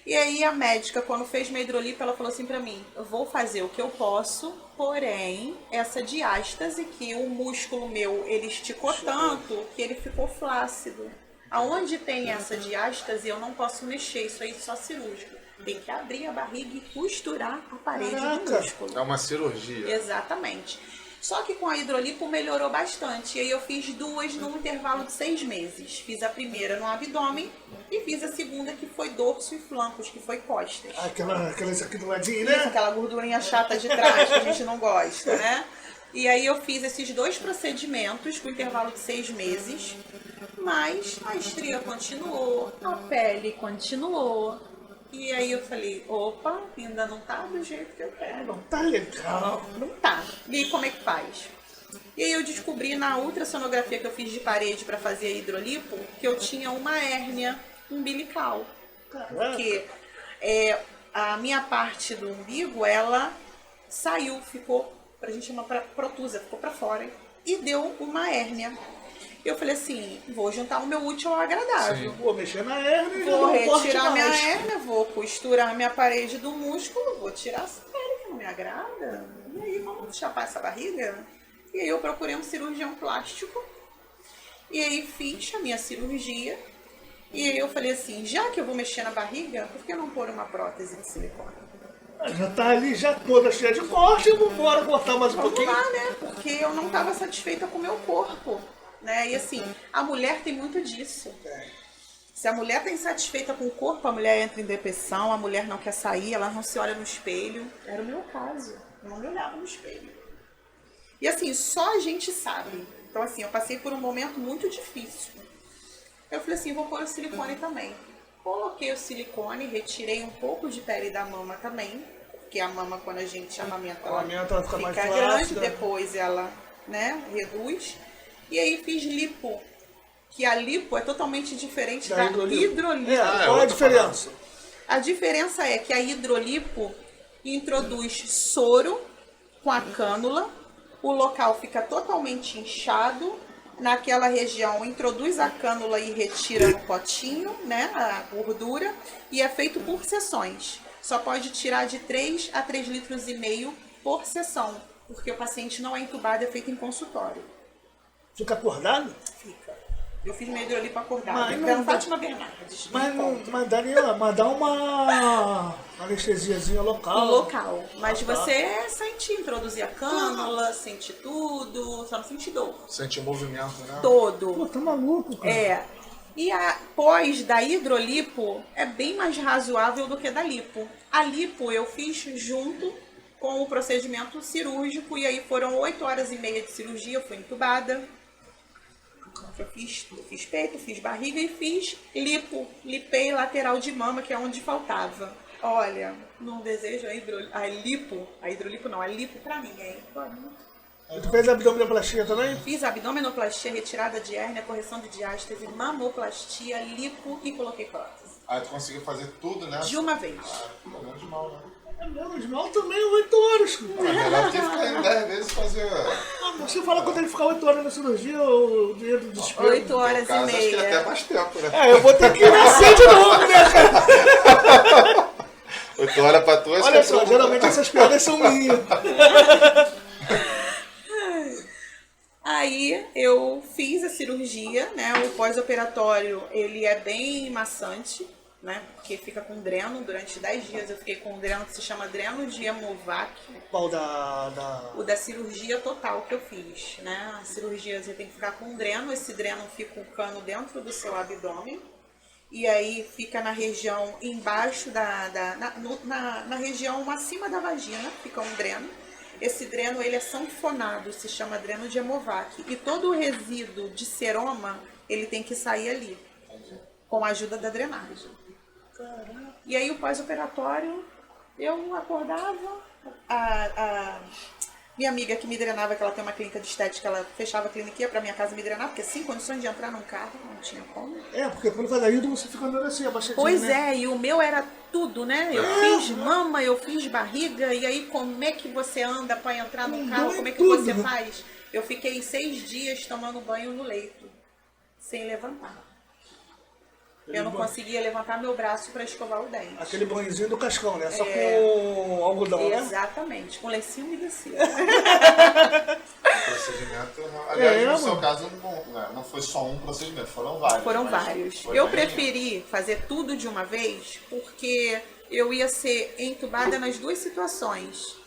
E aí a médica, quando fez minha hidrolipo, ela falou assim pra mim, eu vou fazer o que eu posso, porém, essa diástase, que o músculo meu, ele esticou tanto que ele ficou flácido. Aonde tem essa diástase, eu não posso mexer, isso aí só cirúrgico. Tem que abrir a barriga e costurar a parede do músculo. É uma cirurgia. Exatamente. Só que com a hidrolipo melhorou bastante. E aí eu fiz 2 num intervalo de 6 meses. Fiz a primeira no abdômen e fiz a segunda, que foi dorso e flancos, que foi costas. Aquelas aqui do ladinho, né? Isso, aquela gordurinha chata de trás que a gente não gosta, né? E aí eu fiz esses 2 procedimentos com intervalo de 6 meses. Mas a estria continuou, a pele continuou. E aí eu falei, opa, ainda não tá do jeito que eu quero. Não tá legal. Não tá. E aí como é que faz? E aí eu descobri na ultrassonografia que eu fiz de parede para fazer a hidrolipo que eu tinha uma hérnia umbilical. Porque a minha parte do umbigo, ela saiu, ficou, a gente chama protusa, ficou para fora. E deu uma hérnia. Eu falei assim, vou juntar o meu útil ao agradável. Sim. Vou mexer na hérnia e vou retirar minha hérnia, vou costurar minha parede do músculo, vou tirar essa pele que não me agrada. E aí, vamos chapar essa barriga? E aí eu procurei um cirurgião plástico. E aí fiz a minha cirurgia. E aí eu falei assim, já que eu vou mexer na barriga, por que não pôr uma prótese de silicone? Já tá ali, já toda cheia de corte, eu vou embora cortar mais um pouquinho. Vamos lá, né? Porque eu não estava satisfeita com o meu corpo. Né? E assim, a mulher tem muito disso. Se a mulher está insatisfeita com o corpo, a mulher entra em depressão, a mulher não quer sair, ela não se olha no espelho. Era o meu caso, eu não me olhava no espelho. E assim, só a gente sabe. Então assim, eu passei por um momento muito difícil. Eu falei assim, vou pôr o silicone também. Coloquei o silicone, retirei um pouco de pele da mama também, porque a mama, quando a gente amamenta, ela fica mais grande, depois ela, né, reduz. E aí fiz lipo, que a lipo é totalmente diferente da hidrolipo. Qual é a diferença? A diferença é que a hidrolipo introduz soro com a cânula, o local fica totalmente inchado, naquela região introduz a cânula e retira no potinho, né, a gordura, e é feito por sessões. Só pode tirar de 3 a 3,5 litros por sessão, porque o paciente não é entubado, é feito em consultório. Fica acordado? Fica. Eu fiz minha hidrolipo acordada. Então, Fátima Bernardes. Mas Daniela, dá uma anestesiazinha local. Local. Mas você sente introduzir a cânula, sente tudo, só não sente dor. Sente o movimento, né? Todo. Pô, tá maluco, cara. E a pós da hidrolipo é bem mais razoável do que da lipo. A lipo eu fiz junto com o procedimento cirúrgico e aí foram 8 horas e meia de cirurgia, eu fui entubada. Eu fiz peito, fiz barriga e fiz lipo. Lipei lateral de mama, que é onde faltava. Olha, não desejo a lipo pra ninguém. Tu fez abdominoplastia também? Fiz abdominoplastia, retirada de hérnia, correção de diástase, mamoplastia, lipo e coloquei prótese. Aí tu conseguiu fazer tudo, né? De uma vez. Menos mal, né? Menos mal também, 8 horas. Melhor que ficar indo 10 vezes fazer... Você fala quando ele ficar 8 horas na cirurgia, o dinheiro do desespero. 8 horas e meia. Acho que até mais tempo, né? Eu vou ter que nascer de novo, né, cara? 8 horas pra tu, olha só, geralmente essas piadas são minhas. Aí eu fiz a cirurgia, né? O pós-operatório, ele é bem maçante, né? Porque fica com dreno. Durante 10 dias eu fiquei com um dreno que se chama dreno de Hemovac. Qual O da cirurgia total que eu fiz, né? A cirurgia você tem que ficar com um dreno. Esse dreno fica um cano dentro do seu abdômen. E aí fica na região embaixo na região acima da vagina, fica um dreno. Esse dreno, ele é sanfonado, se chama dreno de Hemovac. E todo o resíduo de seroma, ele tem que sair ali, com a ajuda da drenagem. Caramba. E aí o pós-operatório, eu acordava, a minha amiga que me drenava, que ela tem uma clínica de estética, ela fechava a clínica e ia pra minha casa me drenar, porque sem condições de entrar num carro, não tinha como. Porque quando faz a hidro você fica andando assim, abaixadinho, pois né? E o meu era tudo, né? Eu fiz mama, eu fiz barriga, e aí como é que você anda pra entrar no carro, como é que você faz? Eu fiquei 6 dias tomando banho no leito, sem levantar. Eu não conseguia levantar meu braço para escovar o dente. Aquele banhozinho do cascão, né? Só com algodão, né? Exatamente, com lencinho umedecido. procedimento. Aliás, no seu mano. caso, não foi só um procedimento, foram vários. Foram mas vários. foi Eu bem- preferi fazer tudo de uma vez porque eu ia ser entubada nas duas situações.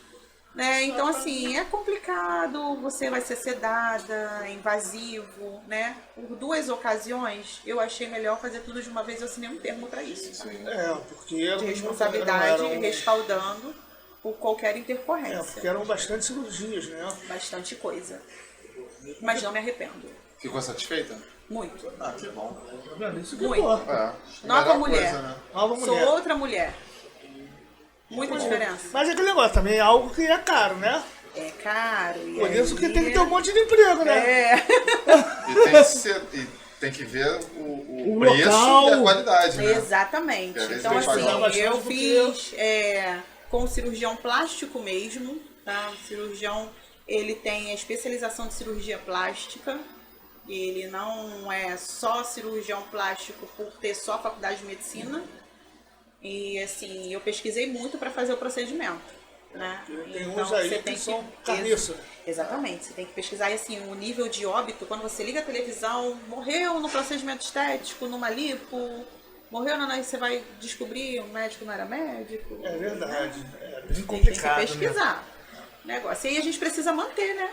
Né? Então, assim, é complicado, você vai ser sedada, é invasivo, né? Por duas ocasiões, eu achei melhor fazer tudo de uma vez, eu assinei um termo para isso. Tá? Porque De responsabilidade, respaldando por qualquer intercorrência. porque eram bastante cirurgias, né? Bastante coisa. Mas não me arrependo. Ficou satisfeita? Muito. Ah, que bom. Isso que é Muito. bom. É, Nova melhor mulher. coisa, né? Nova Sou mulher. outra mulher. Muita diferença. Mas é aquele negócio também é algo que é caro, né? É caro. E Por isso que aí- tem que ter um monte de emprego, né? É. E tem que ver o O preço local. e a qualidade, né? Exatamente. Porque às vezes Então, tem que pagar assim, bastante eu porque- fiz com o cirurgião plástico mesmo, tá? O cirurgião, ele tem a especialização de cirurgia plástica. Ele não é só cirurgião plástico por ter só a faculdade de medicina. E, assim, eu pesquisei muito para fazer o procedimento, né? Tem uns aí que são carniça. Exatamente, você tem que pesquisar e, assim, o nível de óbito, quando você liga a televisão, morreu no procedimento estético, numa lipo, morreu na... Você vai descobrir, o médico não era médico. É verdade. É bem Tem complicado, que pesquisar. Negócio. E aí a gente precisa manter, né?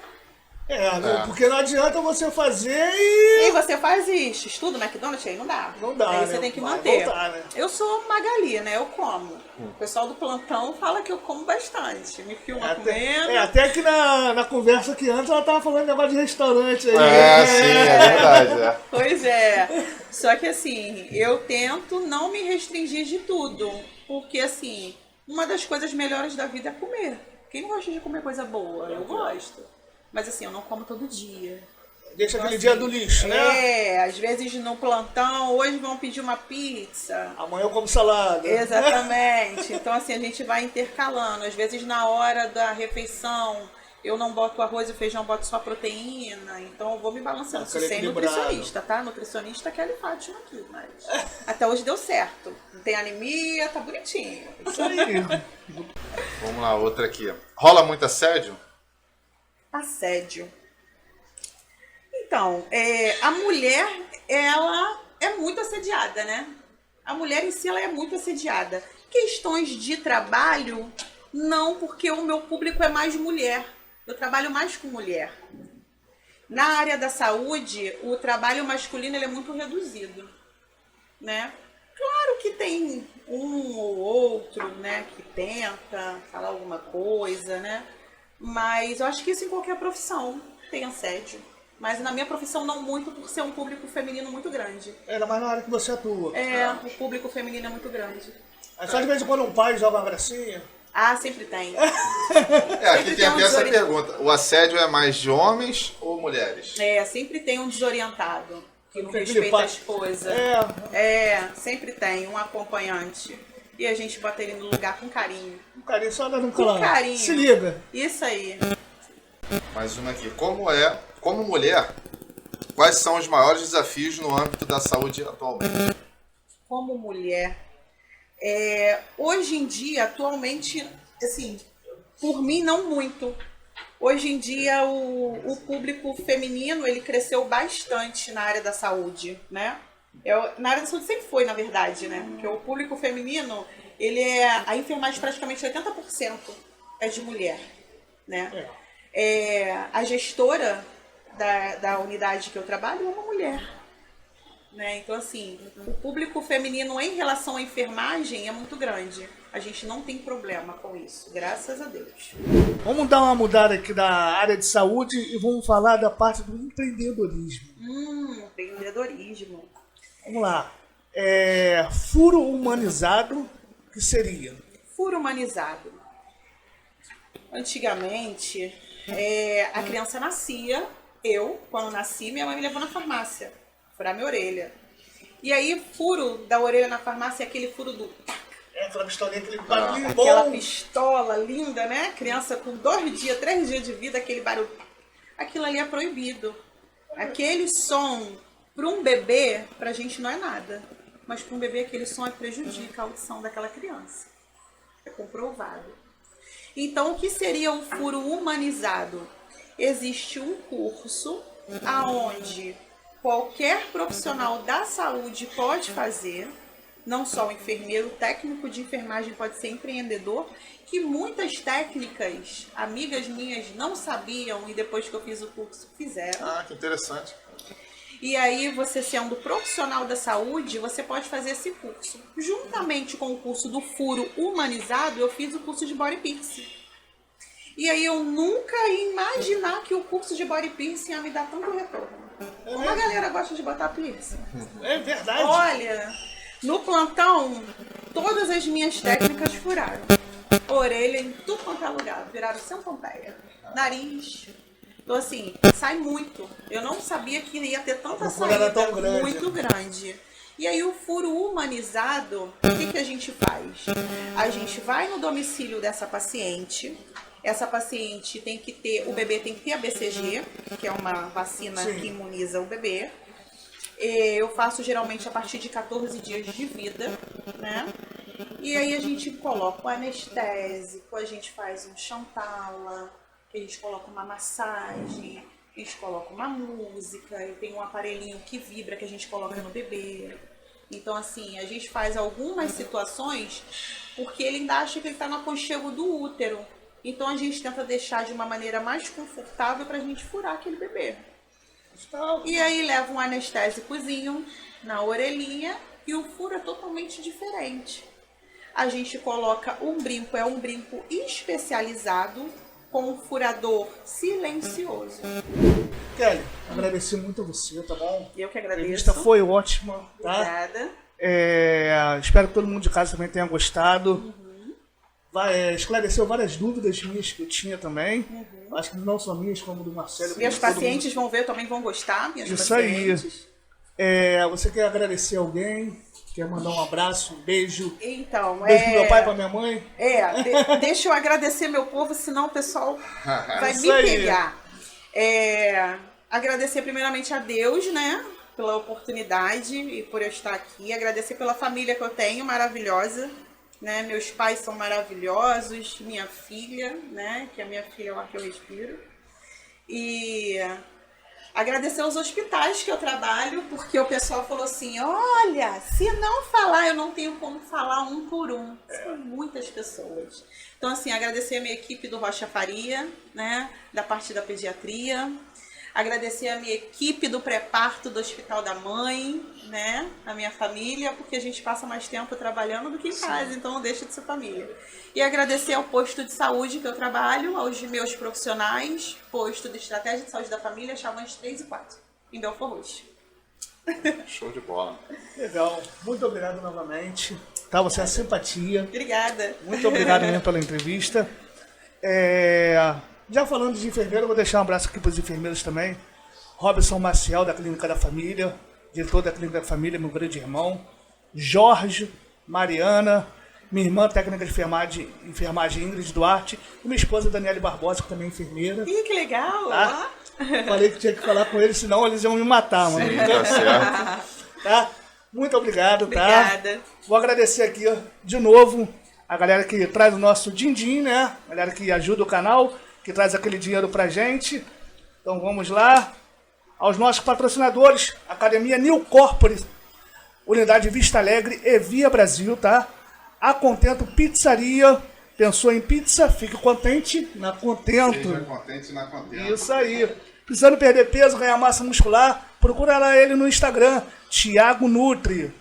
né? Porque não adianta você fazer e... E você faz isso, estuda no McDonald's, aí não dá. Não dá, Aí né? você tem que Vai manter. voltar, né? Eu sou Magali, né? Eu como. O pessoal do plantão fala que eu como bastante. Me filma comendo. Até que na conversa que antes ela tava falando de negócio de restaurante aí. Sim, é verdade. É. Pois é. Só que assim, eu tento não me restringir de tudo. Porque assim, uma das coisas melhores da vida é comer. Quem não gosta de comer coisa boa? Eu gosto. Mas assim, eu não como todo dia. Deixa Então, aquele assim, dia do lixo, né? às vezes no plantão, hoje vão pedir uma pizza. Amanhã eu como salada. Exatamente. Então, assim, a gente vai intercalando. Às vezes, na hora da refeição, eu não boto arroz e feijão, boto só proteína. Então, eu vou me balançando. Isso Aquele sem equilibrado. nutricionista, tá? Nutricionista Kelly Fátima aqui, mas até hoje deu certo. Não tem anemia, tá bonitinho. Isso aí. Vamos lá, outra aqui. Rola muito assédio? Assédio. Então, a mulher, ela é muito assediada, né? A mulher em si, ela é muito assediada. Questões de trabalho, não, porque o meu público é mais mulher. Eu trabalho mais com mulher. Na área da saúde, o trabalho masculino ele é muito reduzido, né? Claro que tem um ou outro, né, que tenta falar alguma coisa, né? Mas eu acho que isso em qualquer profissão tem assédio. Mas na minha profissão não muito, por ser um público feminino muito grande. Ainda mais na hora que você atua. O público feminino é muito grande. Aí só de vez em quando um pai joga uma gracinha. Ah, sempre tem. Aqui tem um até essa desori- pergunta. O assédio é mais de homens ou mulheres? Sempre tem um desorientado que não Tem aquele respeita pai- as coisas. Sempre tem um acompanhante. E a gente bota ele no lugar com carinho. Um carinho só dando um Com claro. carinho. Se liga. Isso aí. Mais uma aqui. Como mulher, quais são os maiores desafios no âmbito da saúde atualmente? Como mulher, hoje em dia, atualmente, assim, por mim não muito. Hoje em dia o público feminino ele cresceu bastante na área da saúde, né? Na área da saúde sempre foi, na verdade, né? Porque o público feminino, a enfermagem praticamente 80% é de mulher, né? A gestora da unidade que eu trabalho é uma mulher. Né? Então, assim, o público feminino em relação à enfermagem é muito grande. A gente não tem problema com isso, graças a Deus. Vamos dar uma mudada aqui da área de saúde e vamos falar da parte do empreendedorismo. Empreendedorismo. Vamos lá. Furo humanizado, que seria? Furo humanizado. Antigamente, a criança nascia, quando nasci, minha mãe me levou na farmácia. Furar minha orelha. E aí, furo da orelha na farmácia é aquele furo do... Aquela pistolinha, aquele barulhinho Aquela bom. pistola linda, né? Criança com 2 dias, 3 dias de vida, aquele barulho. Aquilo ali é proibido. Aquele som, para um bebê, pra gente não é nada. Mas para um bebê, aquele som prejudica a audição daquela criança. É comprovado. Então, o que seria o furo humanizado? existe um curso aonde qualquer profissional da saúde pode fazer, não só o enfermeiro, o técnico de enfermagem pode ser empreendedor, que muitas técnicas, amigas minhas não sabiam e depois que eu fiz o curso fizeram. Ah, que interessante. E aí, você sendo profissional da saúde, você pode fazer esse curso. Juntamente com o curso do furo humanizado, eu fiz o curso de body piercing. E aí, eu nunca ia imaginar que o curso de body piercing ia me dar tanto retorno. Como a galera gosta de botar piercing. É verdade. Olha, no plantão, todas as minhas técnicas furaram. Orelha em tudo quanto é lugar, viraram centopeia. Nariz. Então, assim, sai muito. Eu não sabia que ia ter tanta saída tão grande. muito grande. E aí, o furo humanizado, o que a gente faz? A gente vai no domicílio dessa paciente. Essa paciente tem que ter, o bebê tem que ter a BCG, que é uma vacina que imuniza o bebê. Eu faço geralmente a partir de 14 dias de vida, né? E aí a gente coloca o anestésico, a gente faz um Chantala, a gente coloca uma massagem, a gente coloca uma música, eu tenho um aparelhinho que vibra que a gente coloca no bebê. Então, assim, a gente faz algumas situações porque ele ainda acha que ele está no aconchego do útero. Então, a gente tenta deixar de uma maneira mais confortável para a gente furar aquele bebê. E aí, leva um anestésicozinho na orelhinha e o furo é totalmente diferente. A gente coloca um brinco, é um brinco especializado, com um furador silencioso. Kelly, agradecer muito a você, tá bom? Eu que A agradeço. entrevista foi ótima, tá? Obrigada. Espero que todo mundo de casa também tenha gostado. Esclareceu várias dúvidas minhas que eu tinha também. Acho que não só minhas, como do Marcelo. Minhas pacientes vão ver, também vão gostar. Minhas Isso pacientes. aí. Você quer agradecer alguém? Quer mandar um abraço, um beijo? Então, Beijo pro meu pai e pra minha mãe? Deixa eu agradecer meu povo, senão o pessoal vai Isso me aí. pegar. Agradecer primeiramente a Deus, né, pela oportunidade e por eu estar aqui. Agradecer pela família que eu tenho, maravilhosa. Né? Meus pais são maravilhosos, minha filha, né, que a minha filha é o ar que eu respiro. E agradecer aos hospitais que eu trabalho, porque o pessoal falou assim, olha, se não falar, eu não tenho como falar um por um. São muitas pessoas. Então, assim, agradecer a minha equipe do Rocha Faria, né, da parte da pediatria. Agradecer a minha equipe do pré-parto do Hospital da Mãe, né, a minha família, porque a gente passa mais tempo trabalhando do que em casa, então não deixa de ser família. E agradecer ao posto de saúde que eu trabalho, aos meus profissionais, posto de estratégia de saúde da família, Chavantes 3 e 4, em Belfort Roxo. Show de bola. Legal. Muito obrigado novamente. Tá, você é simpatia. Obrigada. Muito obrigado mesmo pela entrevista. Já falando de enfermeiro, eu vou deixar um abraço aqui para os enfermeiros também. Robson Maciel, da Clínica da Família, diretor da Clínica da Família, meu grande irmão. Jorge, Mariana, minha irmã técnica de enfermagem Ingrid Duarte, e minha esposa Daniele Barbosa, que também é enfermeira. Ih, que legal! Tá? Falei que tinha que falar com eles, senão eles iam me matar, mano. Sim, tá certo. Tá? Muito obrigado, Obrigada. tá? Vou agradecer aqui de novo a galera que traz o nosso din-din, né? A galera que ajuda o canal, que traz aquele dinheiro pra gente. Então vamos lá. Aos nossos patrocinadores, Academia New Corpore, Unidade Vista Alegre e Via Brasil, tá? A Contento Pizzaria. Pensou em pizza? Fique contente na Contento. Seja contente na Contento. Isso aí. Precisando perder peso, ganhar massa muscular, procura lá ele no Instagram, Thiago Nutri.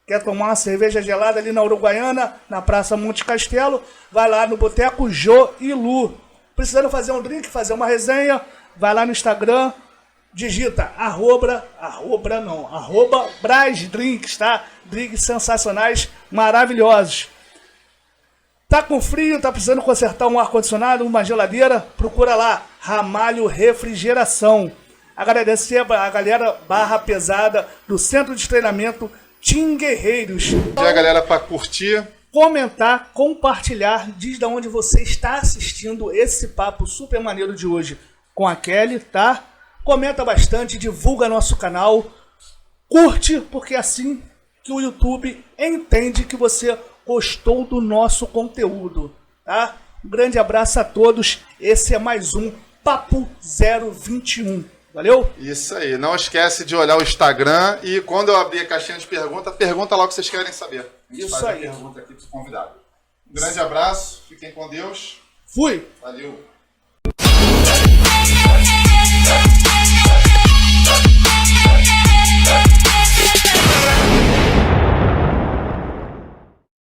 Quer tomar uma cerveja gelada ali na Uruguaiana, na Praça Monte Castelo? Vai lá no Boteco Jô e Lu. Precisando fazer um drink, fazer uma resenha? Vai lá no Instagram, digita arroba Braz Drinks, tá? Drinks sensacionais, maravilhosos. Tá com frio, tá precisando consertar um ar-condicionado, uma geladeira? Procura lá, Ramalho Refrigeração. Agradecer a galera barra pesada do Centro de Treinamento Team Guerreiros. E a galera para curtir. Comentar, compartilhar, diz de onde você está assistindo esse papo super maneiro de hoje com a Kelly, tá? Comenta bastante, divulga nosso canal, curte, porque é assim que o YouTube entende que você gostou do nosso conteúdo, tá? Um grande abraço a todos, esse é mais um Papo 021. Valeu? Isso aí. Não esquece de olhar o Instagram e quando eu abrir a caixinha de pergunta lá o que vocês querem saber. A gente Isso faz aí. a pergunta aqui para o convidado. Um grande abraço, fiquem com Deus. Fui! Valeu.